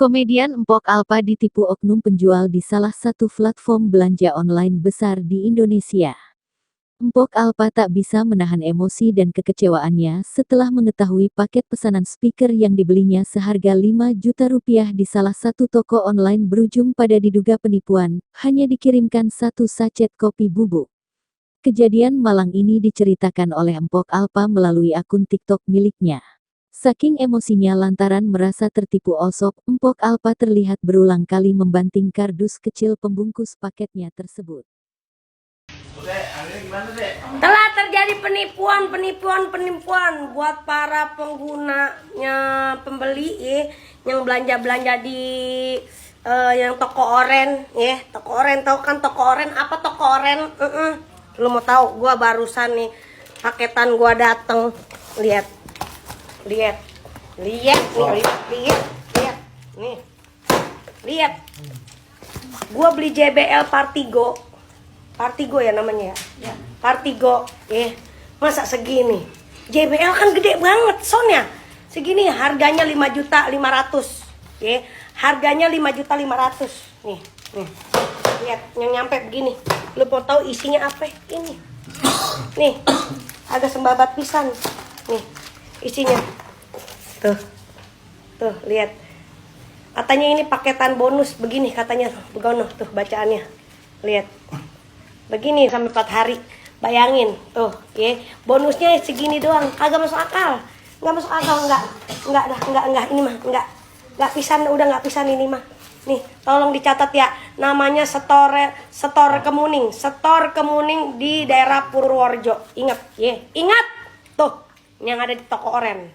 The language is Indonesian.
Komedian Empok Alpa ditipu oknum penjual di salah satu platform belanja online besar di Indonesia. Empok Alpa tak bisa menahan emosi dan kekecewaannya setelah mengetahui paket pesanan speaker yang dibelinya seharga 5 juta rupiah di salah satu toko online berujung pada diduga penipuan, hanya dikirimkan satu sachet kopi bubuk. Kejadian malang ini diceritakan oleh Empok Alpa melalui akun TikTok miliknya. Saking emosinya lantaran merasa tertipu osop, Empok Alpa terlihat berulang kali membanting kardus kecil pembungkus paketnya tersebut. Telah terjadi penipuan buat para penggunanya pembeli yang belanja di yang toko oren toko oren, tahu kan toko oren? Apa toko oren? Lu mau tahu? Gua barusan nih paketan gua dateng, lihat nih, lihat. Gua beli JBL Partigo ya namanya ya. Partigo, masa segini? JBL kan gede banget sonnya. Segini harganya 5.500.000, harganya 5.500.000. Nih. Lihat, yang nyampe begini. Lu mau tahu isinya apa? Ini. Nih, agak sembabat pisan. Nih, isinya. Tuh, lihat. Katanya ini paketan bonus begini katanya. Begono tuh bacaannya. Lihat. Begini sampai 4 hari. Bayangin tuh, bonusnya segini doang. Kagak masuk akal. Enggak masuk akal, enggak. Ini mah enggak pisan, udah enggak pisan ini mah. Nih, tolong dicatat ya. Namanya Store Kemuning di daerah Purworejo. Ingat, Ingat. Tuh, yang ada di toko oren.